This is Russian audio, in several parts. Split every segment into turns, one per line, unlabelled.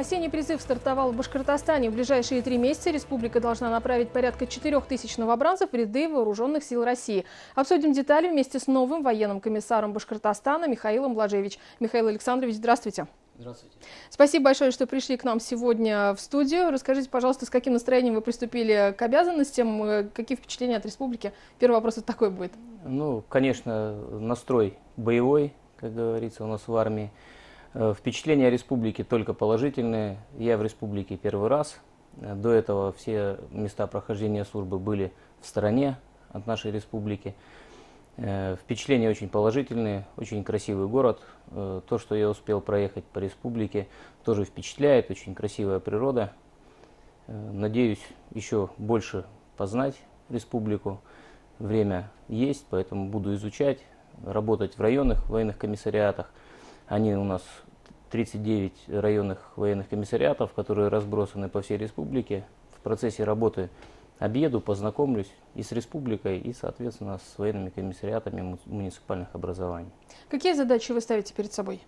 Осенний призыв стартовал в Башкортостане. В ближайшие 3 месяца республика должна направить порядка 4000 новобранцев в ряды вооруженных сил России. Обсудим детали вместе с новым военным комиссаром Башкортостана Михаилом Блажевич. Михаил Александрович, здравствуйте.
Здравствуйте.
Спасибо большое, что пришли к нам сегодня в студию. Расскажите, пожалуйста, с каким настроением вы приступили к обязанностям, какие впечатления от республики? Первый вопрос вот такой будет.
Ну, конечно, настрой боевой, как говорится, у нас в армии. Впечатления о республике только положительные. Я в республике первый раз. До этого все места прохождения службы были в стороне от нашей республики. Впечатления очень положительные, очень красивый город. То, что я успел проехать по республике, тоже впечатляет. Очень красивая природа. Надеюсь, еще больше познать республику. Время есть, поэтому буду изучать, работать в районных военных комиссариатах. Они у нас 39 районных военных комиссариатов, которые разбросаны по всей республике. В процессе работы объеду, познакомлюсь и с республикой, и, соответственно, с военными комиссариатами муниципальных образований.
Какие задачи вы ставите перед собой?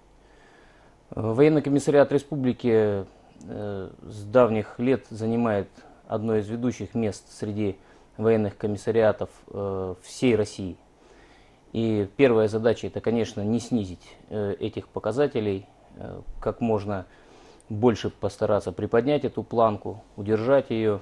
Военный комиссариат республики с давних лет занимает одно из ведущих мест среди военных комиссариатов всей России. И первая задача — это, конечно, не снизить этих показателей, как можно больше постараться приподнять эту планку, удержать ее.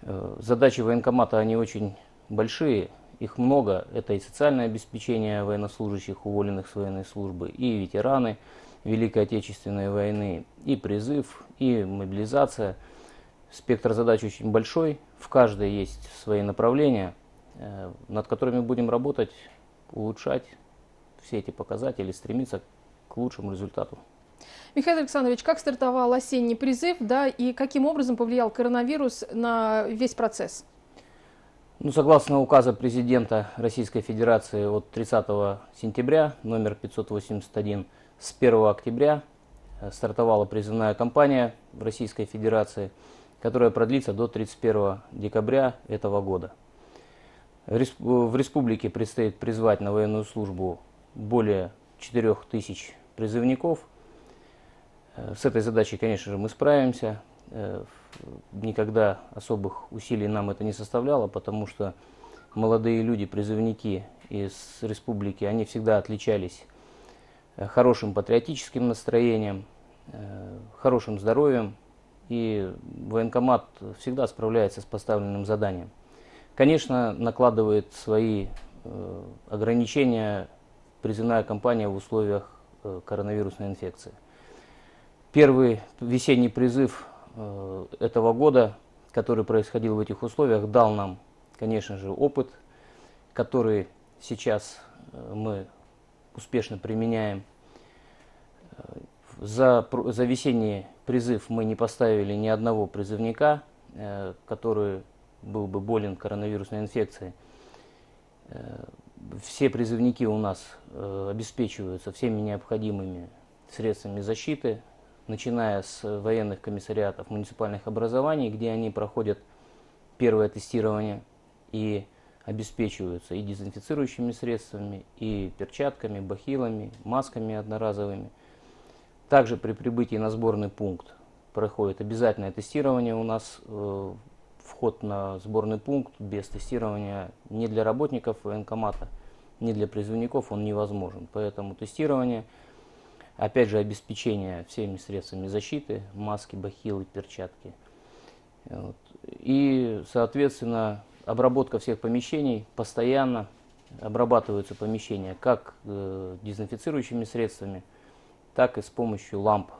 Задачи военкомата, они очень большие, их много. Это и социальное обеспечение военнослужащих, уволенных с военной службы, и ветераны Великой Отечественной войны, и призыв, и мобилизация. Спектр задач очень большой, в каждой есть свои направления, над которыми будем работать, улучшать все эти показатели, стремиться к лучшему результату.
Михаил Александрович, как стартовал осенний призыв, и каким образом повлиял коронавирус на весь процесс?
Ну, согласно указа президента Российской Федерации от 30 сентября, номер 581, с 1 октября стартовала призывная кампания в Российской Федерации, которая продлится до 31 декабря этого года. В республике предстоит призвать на военную службу более 4000 призывников. С этой задачей, конечно же, мы справимся. Никогда особых усилий нам это не составляло, потому что молодые люди, призывники из республики, они всегда отличались хорошим патриотическим настроением, хорошим здоровьем, и военкомат всегда справляется с поставленным заданием. Конечно, накладывает свои ограничения призывная кампания в условиях коронавирусной инфекции. Первый весенний призыв этого года, который происходил в этих условиях, дал нам, конечно же, опыт, который сейчас мы успешно применяем. За весенний призыв мы не поставили ни одного призывника, который был бы болен коронавирусной инфекцией. Все призывники у нас обеспечиваются всеми необходимыми средствами защиты, начиная с военных комиссариатов муниципальных образований, где они проходят первое тестирование и обеспечиваются и дезинфицирующими средствами, и перчатками, бахилами, масками одноразовыми. Также при прибытии на сборный пункт проходит обязательное тестирование. У нас вход на сборный пункт без тестирования ни для работников военкомата, ни для призывников он невозможен. Поэтому тестирование, опять же, обеспечение всеми средствами защиты, маски, бахилы, перчатки. И, соответственно, обработка всех помещений постоянно. Обрабатываются помещения как дезинфицирующими средствами, так и с помощью ламп,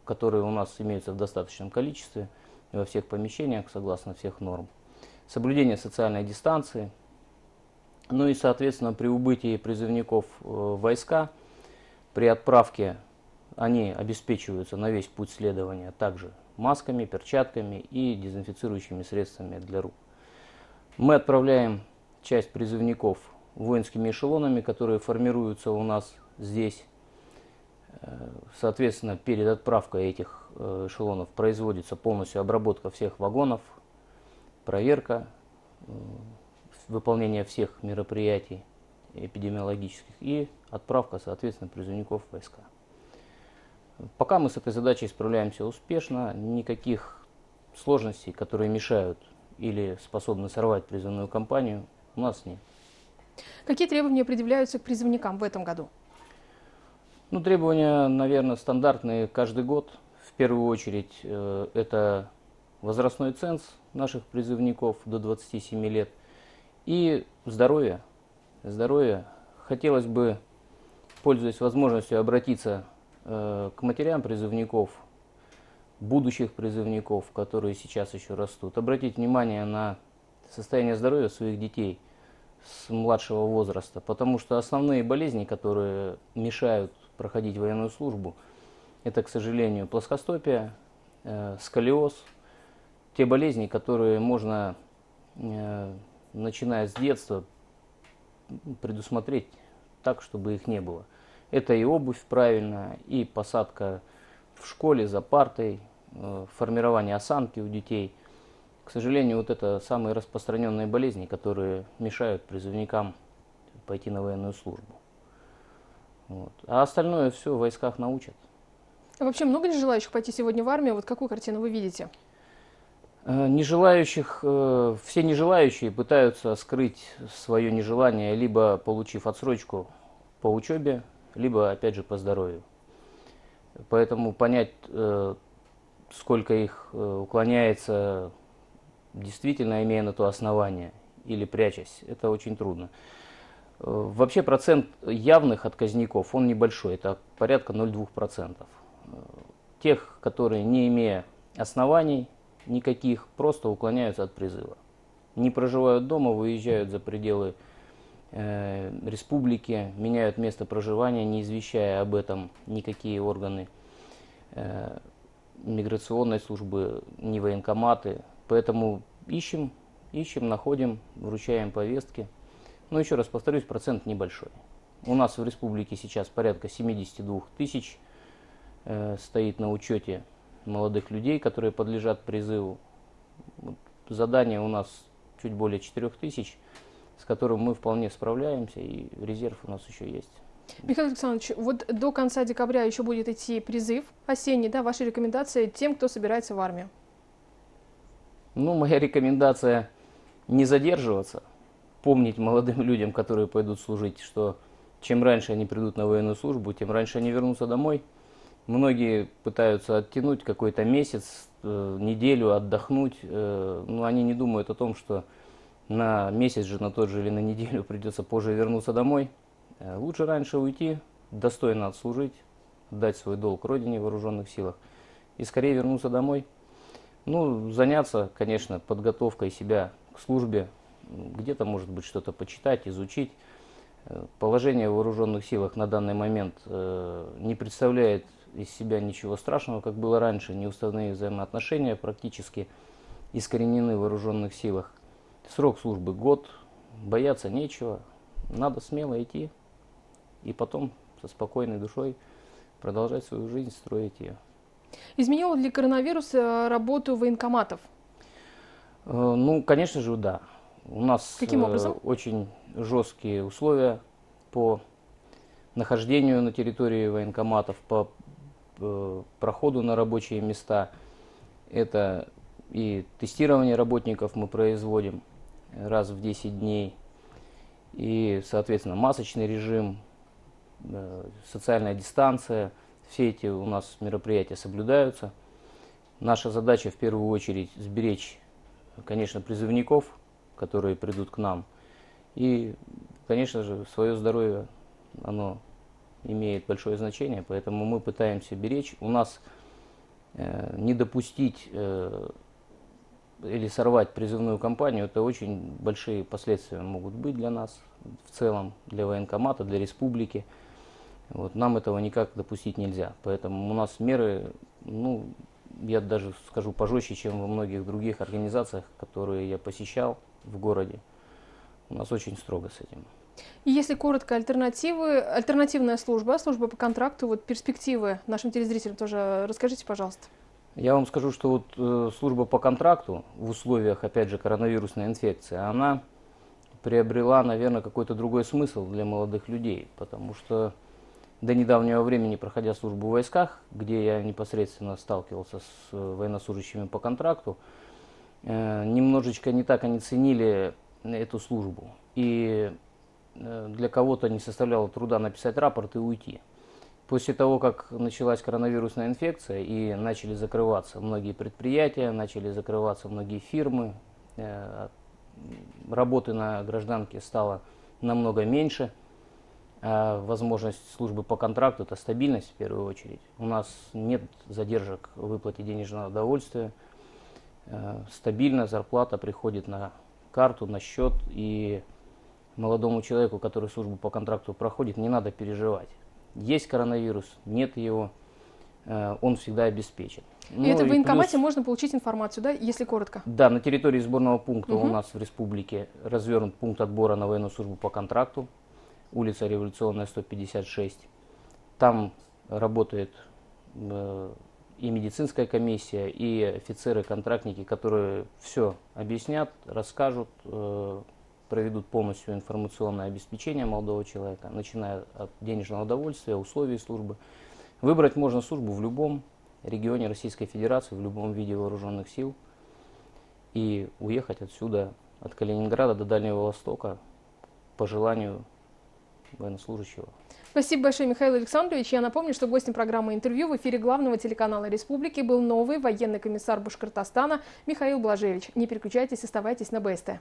которые у нас имеются в достаточном количестве во всех помещениях, согласно всех норм. Соблюдение социальной дистанции. Ну и, соответственно, при убытии призывников в войска, при отправке они обеспечиваются на весь путь следования также масками, перчатками и дезинфицирующими средствами для рук. Мы отправляем часть призывников воинскими эшелонами, которые формируются у нас здесь. Соответственно, перед отправкой этих эшелонов производится полностью обработка всех вагонов, проверка, выполнение всех мероприятий эпидемиологических и отправка, соответственно, призывников в войска. Пока мы с этой задачей справляемся успешно, никаких сложностей, которые мешают или способны сорвать призывную кампанию, у нас нет.
Какие требования предъявляются к призывникам в этом году?
Ну, требования, наверное, стандартные каждый год. В первую очередь, это возрастной ценз наших призывников до 27 лет и здоровье. Здоровье. Хотелось бы, пользуясь возможностью, обратиться к матерям призывников, будущих призывников, которые сейчас еще растут, обратить внимание на состояние здоровья своих детей с младшего возраста, потому что основные болезни, которые мешают проходить военную службу, это, к сожалению, плоскостопие, сколиоз, те болезни, которые можно, начиная с детства, предусмотреть так, чтобы их не было. Это и обувь правильная, и посадка в школе за партой, формирование осанки у детей. К сожалению, вот это самые распространенные болезни, которые мешают призывникам пойти на военную службу. Вот. А остальное все в войсках научат.
А вообще много ли желающих пойти сегодня в армию? Вот какую картину вы видите?
Нежелающих, все нежелающие пытаются скрыть свое нежелание, либо получив отсрочку по учебе, либо, опять же, по здоровью. Поэтому понять, сколько их уклоняется, действительно имея на то основание или прячась, это очень трудно. Вообще процент явных отказников, он небольшой, это порядка 0,2%. Тех, которые, не имея оснований никаких, просто уклоняются от призыва. Не проживают дома, выезжают за пределы республики, меняют место проживания, не извещая об этом никакие органы миграционной службы, ни военкоматы. Поэтому ищем, находим, вручаем повестки. Но еще раз повторюсь, процент небольшой. У нас в республике сейчас порядка 72 тысяч стоит на учете молодых людей, которые подлежат призыву. Задание у нас чуть более 4 тысяч, с которым мы вполне справляемся, и резерв у нас еще есть.
Михаил Александрович, вот до конца декабря еще будет идти призыв осенний, да, ваши рекомендации тем, кто собирается в армию?
Ну, моя рекомендация не задерживаться, помнить молодым людям, которые пойдут служить, что чем раньше они придут на военную службу, тем раньше они вернутся домой. Многие пытаются оттянуть какой-то месяц, неделю, отдохнуть, но они не думают о том, что на месяц же, на тот же или на неделю придется позже вернуться домой. Лучше раньше уйти, достойно отслужить, дать свой долг Родине в вооруженных силах и скорее вернуться домой. Ну, заняться, конечно, подготовкой себя к службе, где-то, может быть, что-то почитать, изучить. Положение в вооруженных силах на данный момент не представляет из себя ничего страшного, как было раньше. Неуставные взаимоотношения практически искоренены в вооруженных силах. Срок службы год, бояться нечего, надо смело идти и потом со спокойной душой продолжать свою жизнь, строить ее.
Изменил ли коронавирус работу военкоматов?
Ну, конечно же, да. У нас
Каким образом?
очень жесткие условия по нахождению на территории военкоматов, по проходу на рабочие места. Это и тестирование работников мы производим раз в 10 дней, и, соответственно, масочный режим, социальная дистанция. Все эти у нас мероприятия соблюдаются. Наша задача в первую очередь сберечь, конечно, призывников, которые придут к нам. И, конечно же, свое здоровье, оно имеет большое значение, поэтому мы пытаемся беречь. У нас не допустить или сорвать призывную кампанию, это очень большие последствия могут быть для нас в целом, для военкомата, для республики. Вот, нам этого никак допустить нельзя. Поэтому у нас меры, ну, я даже скажу, пожестче, чем во многих других организациях, которые я посещал в городе. У нас очень строго с этим.
И если коротко, альтернативная служба, служба по контракту, вот перспективы нашим телезрителям тоже расскажите, пожалуйста.
Я вам скажу, что вот служба по контракту в условиях, опять же, коронавирусной инфекции, она приобрела, наверное, какой-то другой смысл для молодых людей, потому что до недавнего времени, проходя службу в войсках, где я непосредственно сталкивался с военнослужащими по контракту, немножечко не так они ценили эту службу. И для кого-то не составляло труда написать рапорт и уйти. После того, как началась коронавирусная инфекция и начали закрываться многие предприятия, начали закрываться многие фирмы, работы на гражданке стало намного меньше. Возможность службы по контракту – это стабильность в первую очередь. У нас нет задержек в выплате денежного удовольствия. Стабильно зарплата приходит на карту, на счет. И молодому человеку, который службу по контракту проходит, не надо переживать. Есть коронавирус, нет его, он всегда обеспечен.
И это в военкомате можно получить информацию, да, если коротко?
Да, на территории сборного пункта у нас в республике развернут пункт отбора на военную службу по контракту, улица Революционная, 156. Там работает и медицинская комиссия, и офицеры-контрактники, которые все объяснят, расскажут, проведут полностью информационное обеспечение молодого человека, начиная от денежного удовольствия, условий службы. Выбрать можно службу в любом регионе Российской Федерации, в любом виде вооруженных сил и уехать отсюда, от Калининграда до Дальнего Востока, по желанию военнослужащего.
Спасибо большое, Михаил Александрович. Я напомню, что гостем программы «Интервью» в эфире главного телеканала Республики был новый военный комиссар Башкортостана Михаил Блажевич. Не переключайтесь, оставайтесь на БСТ.